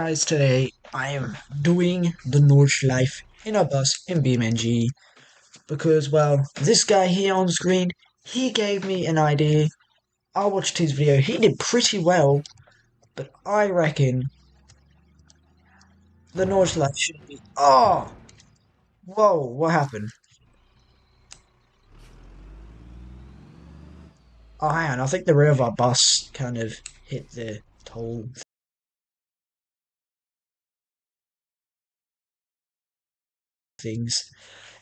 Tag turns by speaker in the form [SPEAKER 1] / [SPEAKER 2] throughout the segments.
[SPEAKER 1] Guys, today I am doing the Nordschleife in a bus in BeamNG because, well, this guy here on screen, he gave me an idea. I watched his video, he did pretty well, but I reckon the Nordschleife should be. Oh! Whoa, what happened? Oh, hang on, I think the rear of our bus kind of hit the toll things.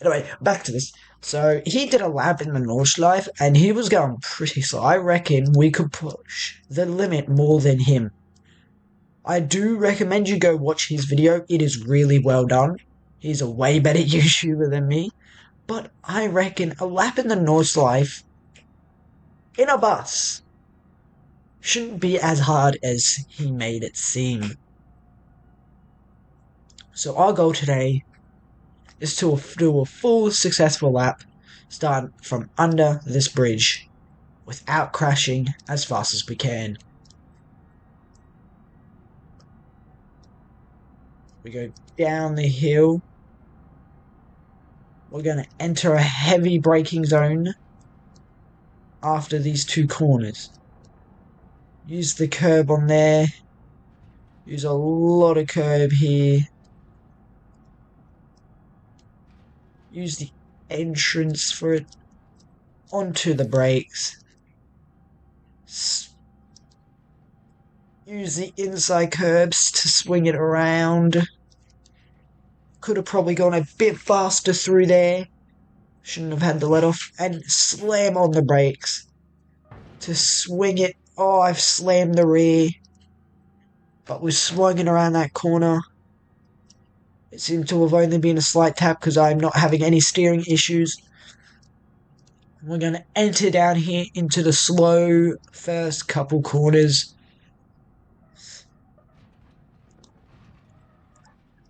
[SPEAKER 1] Anyway, back to this. So he did a lap in the Nordschleife and he was going pretty slow. I reckon we could push the limit more than him. I do recommend you go watch his video. It is really well done. He's a way better YouTuber than me. But I reckon a lap in the Nordschleife in a bus shouldn't be as hard as he made it seem. So our goal today is to do a full successful lap, start from under this bridge, without crashing as fast as we can. We go down the hill. We're going to enter a heavy braking zone after these two corners. Use the curb on there. Use a lot of curb here. Use the entrance for it. Onto the brakes. Use the inside curbs to swing it around. Could have probably gone a bit faster through there. Shouldn't have had the let off. And slam on the brakes to swing it. Oh, I've slammed the rear. But we're swinging around that corner. It seemed to have only been a slight tap because I'm not having any steering issues. We're going to enter down here into the slow first couple corners.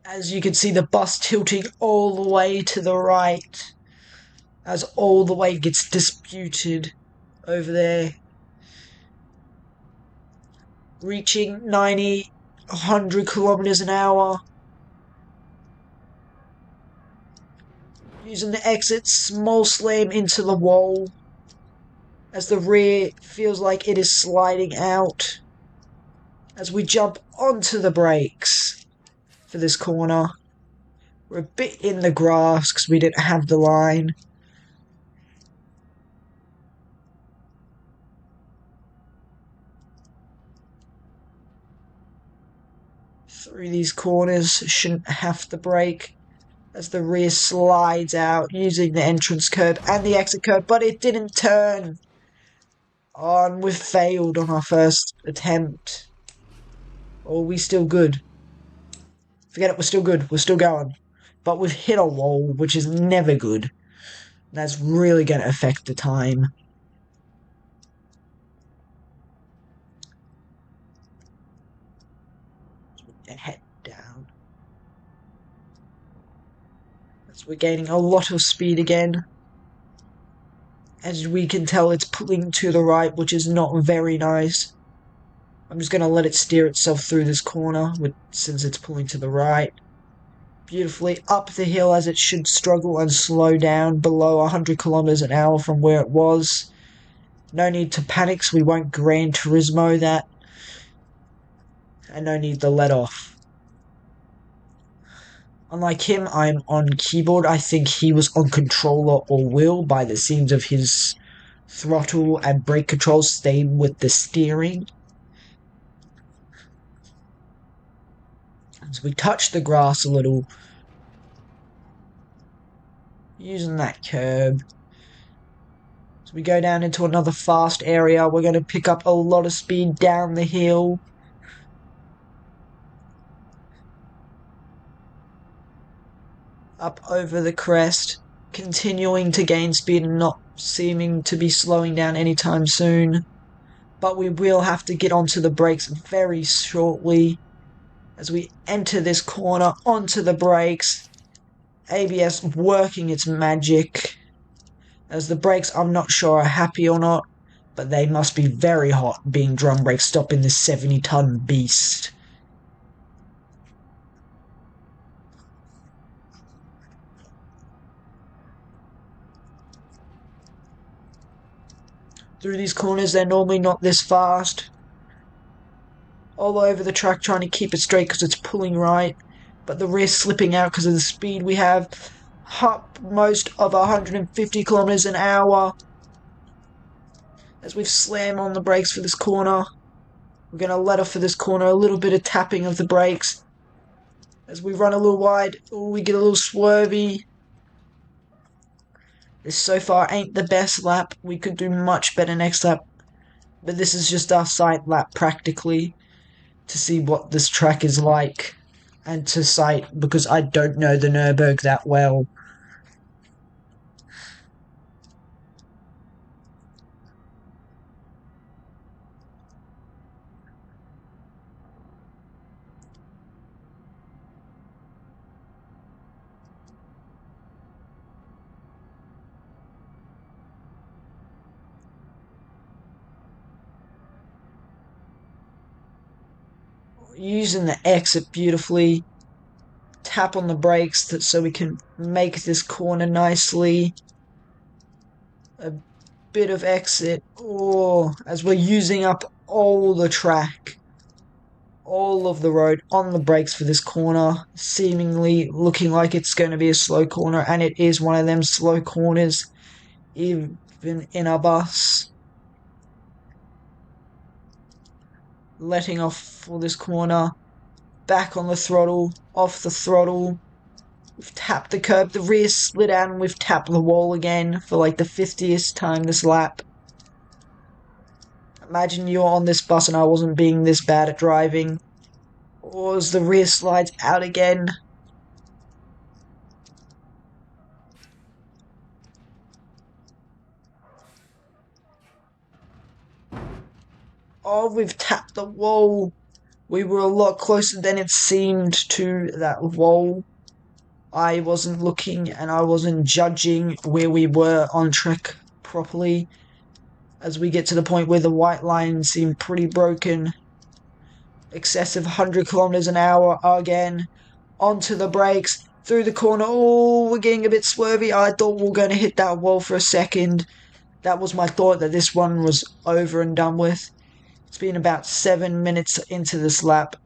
[SPEAKER 1] As you can see, the bus tilting all the way to the right. As all the way gets disputed over there. Reaching 90, 100 kilometers an hour. Using the exit, small slam into the wall. As the rear feels like it is sliding out. As we jump onto the brakes for this corner. We're a bit in the grass because we didn't have the line. Through these corners, shouldn't have to brake. As the rear slides out using the entrance curb and the exit curb, but it didn't turn. Oh, and we've failed on our first attempt. Or are we still good? Forget it, we're still good. We're still going. But we've hit a wall, which is never good. That's really going to affect the time. Head down. As we're gaining a lot of speed again. As we can tell, it's pulling to the right, which is not very nice. I'm just going to let it steer itself through this corner, since it's pulling to the right. Beautifully up the hill as it should struggle and slow down below 100 kilometers an hour from where it was. No need to panic, so we won't Gran Turismo that. And no need to let off. Unlike him, I'm on keyboard. I think he was on controller or wheel by the seams of his throttle and brake controls staying with the steering. As we touch the grass a little. Using that curb. As we go down into another fast area, we're going to pick up a lot of speed down the hill. Up over the crest, continuing to gain speed and not seeming to be slowing down anytime soon. But we will have to get onto the brakes very shortly. As we enter this corner onto the brakes. ABS working its magic. As the brakes, I'm not sure are happy or not, but they must be very hot being drum brakes stopping this 70-ton beast. through these corners. They're normally not this fast. All over the track trying to keep it straight because it's pulling right. But the rear's slipping out because of the speed we have. Up most of 150 kilometers an hour. As we've slammed on the brakes for this corner. We're going to let off for this corner. A little bit of tapping of the brakes. As we run a little wide. Ooh, we get a little swervy. This so far ain't the best lap. We could do much better next lap. But this is just our sight lap practically. To see what this track is like. And to sight because I don't know the Nurburg that well. Using the exit beautifully. Tap on the brakes so we can make this corner nicely. A bit of exit. Oh, as we're using up all the track. All of the road on the brakes for this corner. Seemingly looking like it's going to be a slow corner. And it is one of them slow corners. Even in a bus. Letting off for this corner. Back on the throttle. Off the throttle. We've tapped the curb. The rear slid out and we've tapped the wall again for like the 50th time this lap. Imagine you're on this bus and I wasn't being this bad at driving. Or as the rear slides out again. Oh, we've tapped the wall. We were a lot closer than it seemed to that wall. I wasn't looking and I wasn't judging where we were on track properly. As we get to the point where the white lines seem pretty broken. Excessive 100 kilometers an hour again. Onto the brakes. Through the corner. Oh, we're getting a bit swervy. I thought we were going to hit that wall for a second. That was my thought that this one was over and done with. It's been about 7 minutes into this lap.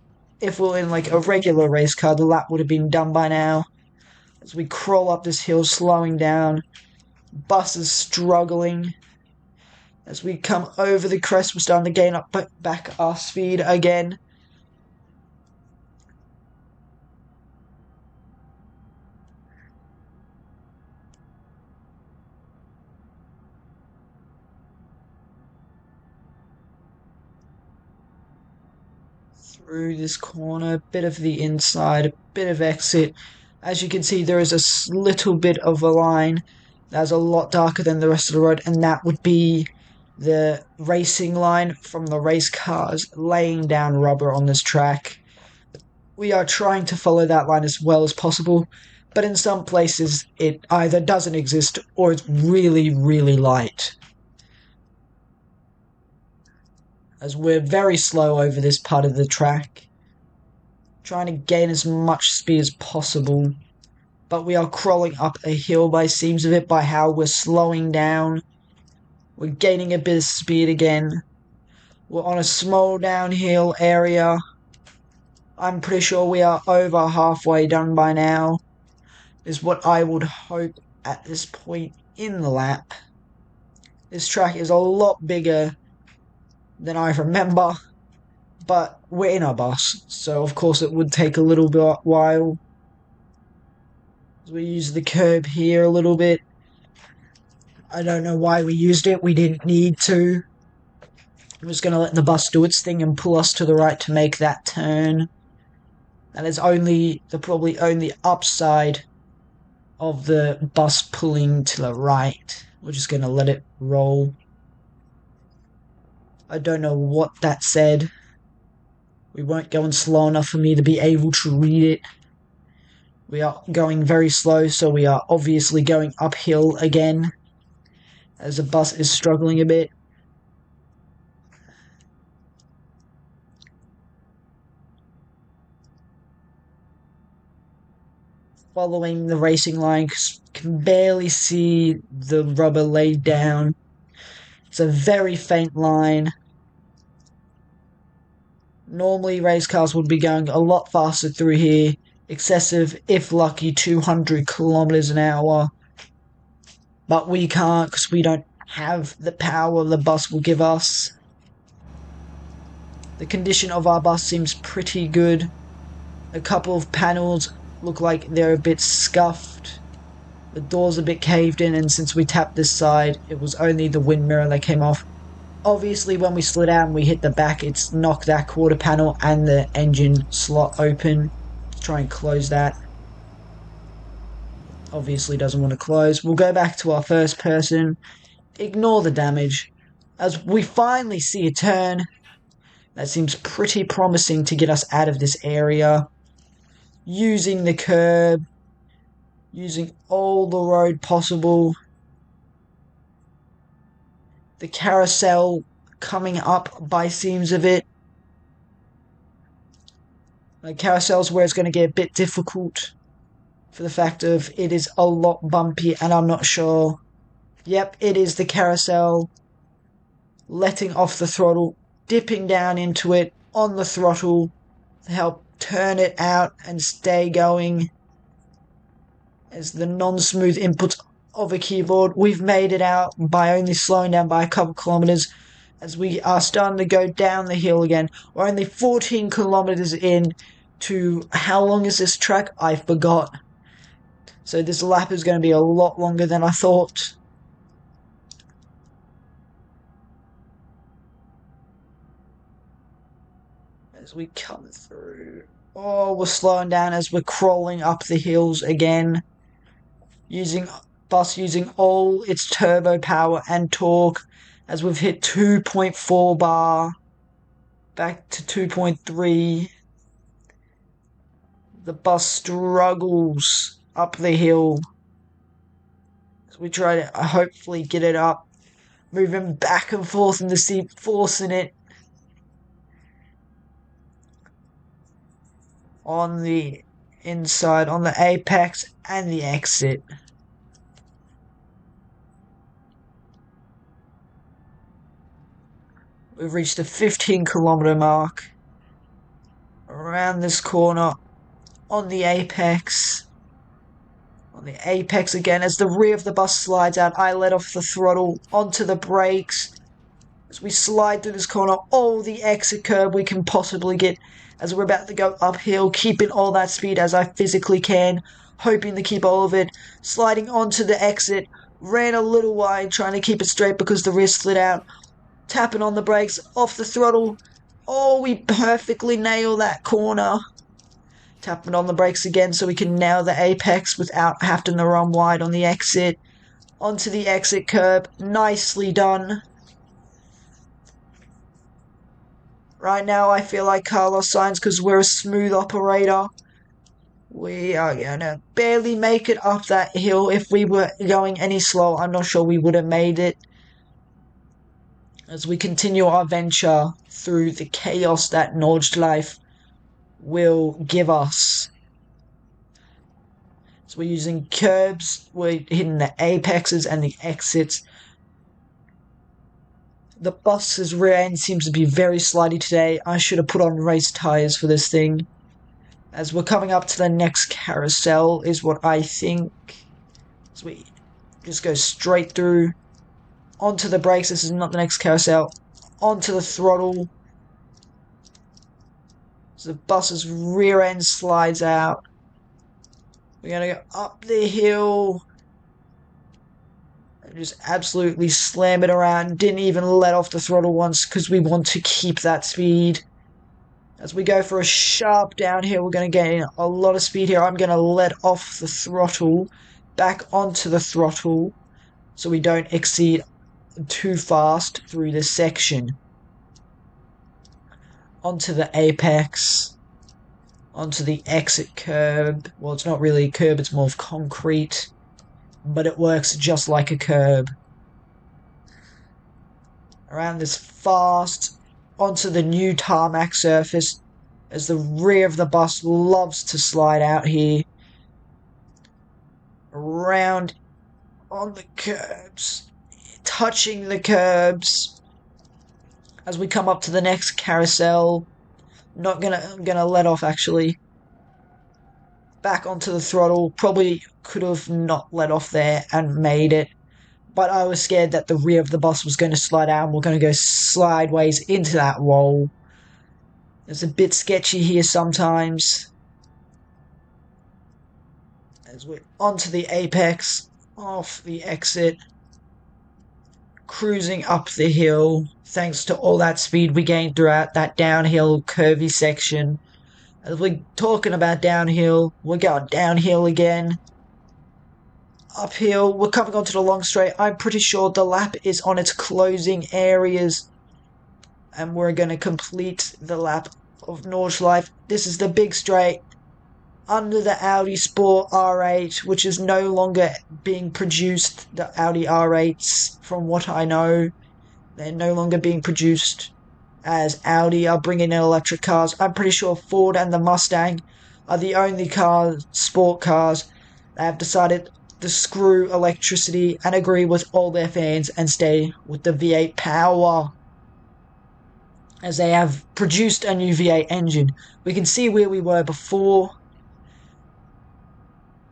[SPEAKER 1] If we were in like a regular race car, the lap would have been done by now. As we crawl up this hill, slowing down. Bus is struggling. As we come over the crest, we're starting to gain up back our speed again. Through this corner, bit of the inside, a bit of exit. As you can see, there is a little bit of a line that's a lot darker than the rest of the road, and that would be the racing line from the race cars laying down rubber on this track. We are trying to follow that line as well as possible, but in some places it either doesn't exist or it's really, really light. As we're very slow over this part of the track. Trying to gain as much speed as possible. But we are crawling up a hill by seams of it by how we're slowing down. We're gaining a bit of speed again. We're on a small downhill area. I'm pretty sure we are over halfway done by now. Is what I would hope at this point in the lap. This track is a lot bigger than I remember, but we're in a bus, so of course it would take a little bit while. We use the curb here a little bit. I don't know why we used it, we didn't need to. I'm just going to let the bus do its thing and pull us to the right to make that turn. That is only the probably only upside of the bus pulling to the right. We're just going to let it roll. I don't know what that said. We weren't going slow enough for me to be able to read it. We are going very slow, so we are obviously going uphill again. As the bus is struggling a bit. Following the racing line, can barely see the rubber laid down. It's a very faint line. Normally race cars would be going a lot faster through here. Excessive, if lucky, 200 kilometers an hour. But we can't because we don't have the power the bus will give us. The condition of our bus seems pretty good. A couple of panels look like they're a bit scuffed. The door's a bit caved in, and since we tapped this side, it was only the wind mirror that came off. Obviously, when we slid out and we hit the back, it's knocked that quarter panel and the engine slot open. Let's try and close that. Obviously doesn't want to close. We'll go back to our first person. Ignore the damage. As we finally see a turn. That seems pretty promising to get us out of this area. Using the curb. Using all the road possible. The carousel coming up by seams of it. The carousel's where it's going to get a bit difficult. For the fact of it is a lot bumpy and I'm not sure. Yep, it is the carousel. Letting off the throttle. Dipping down into it on the throttle to help turn it out and stay going. As the non-smooth input of a keyboard, we've made it out by only slowing down by a couple kilometers as we are starting to go down the hill again. We're only 14 kilometers in to, how long is this track? I forgot. So this lap is going to be a lot longer than I thought. As we come through. Oh, we're slowing down as we're crawling up the hills again. Using all its turbo power and torque as we've hit 2.4 bar. Back to 2.3. The bus struggles up the hill. As we try to hopefully get it up. Moving back and forth in the seat, forcing it. On the inside, on the apex and the exit. We've reached the 15-kilometer mark. Around this corner, on the apex. On the apex again, as the rear of the bus slides out, I let off the throttle onto the brakes. As we slide through this corner, all the exit curb we can possibly get. As we're about to go uphill, keeping all that speed as I physically can, hoping to keep all of it, sliding onto the exit, ran a little wide, trying to keep it straight because the rear slid out, tapping on the brakes, off the throttle, oh, we perfectly nail that corner, tapping on the brakes again so we can nail the apex without having to run wide on the exit, onto the exit curb, nicely done. Right now, I feel like Carlos Sainz because we're a smooth operator. We are going to barely make it up that hill. If we were going any slower, I'm not sure we would have made it. As we continue our venture through the chaos that Nordschleife will give us. So we're using curbs, we're hitting the apexes and the exits. The bus's rear end seems to be very slidey today. I should have put on race tyres for this thing. As we're coming up to the next carousel is what I think. So we just go straight through. Onto the brakes. This is not the next carousel. Onto the throttle. So the bus's rear end slides out. We're going to go up the hill. Just absolutely slam it around. Didn't even let off the throttle once because we want to keep that speed. As we go for a sharp downhill, we're going to gain a lot of speed here. I'm going to let off the throttle, back onto the throttle, so we don't exceed too fast through this section. Onto the apex, onto the exit curb. Well, it's not really a curb, it's more of concrete. But it works just like a curb. Around this fast, onto the new tarmac surface, as the rear of the bus loves to slide out here. Around on the curbs, touching the curbs as we come up to the next carousel. Not gonna let off actually. Back onto the throttle. Probably could have not let off there and made it. But I was scared that the rear of the bus was going to slide out and we're going to go sideways into that wall. It's a bit sketchy here sometimes. As we're onto the apex, off the exit, cruising up the hill, thanks to all that speed we gained throughout that downhill curvy section. As we're talking about downhill, we're going downhill again. Uphill, we're coming onto the long straight. I'm pretty sure the lap is on its closing areas. And we're going to complete the lap of Nordschleife. This is the big straight under the Audi Sport R8, which is no longer being produced. The Audi R8s, from what I know, they're no longer being produced, as Audi are bringing in electric cars. I'm pretty sure Ford and the Mustang are the only sport cars that have decided to screw electricity and agree with all their fans and stay with the V8 power, as they have produced a new V8 engine. We can see where we were before.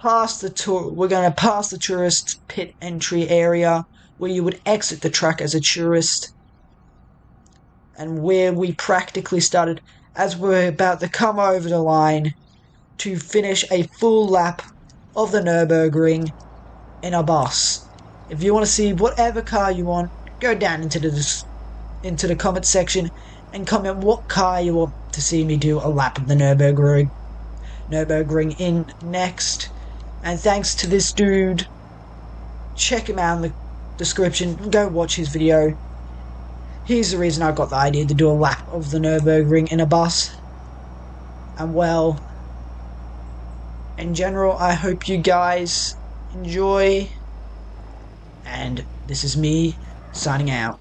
[SPEAKER 1] We're going to pass the tourist pit entry area, where you would exit the track as a tourist, and where we practically started, as we're about to come over the line to finish a full lap of the Nurburgring in a bus. If you want to see whatever car you want, go down into the comment section and comment what car you want to see me do a lap of the Nurburgring in next. And thanks to this dude, check him out in the description, go watch his video. He's the reason I got the idea to do a lap of the Nurburgring in a bus. And well, in general, I hope you guys enjoy, and this is me signing out.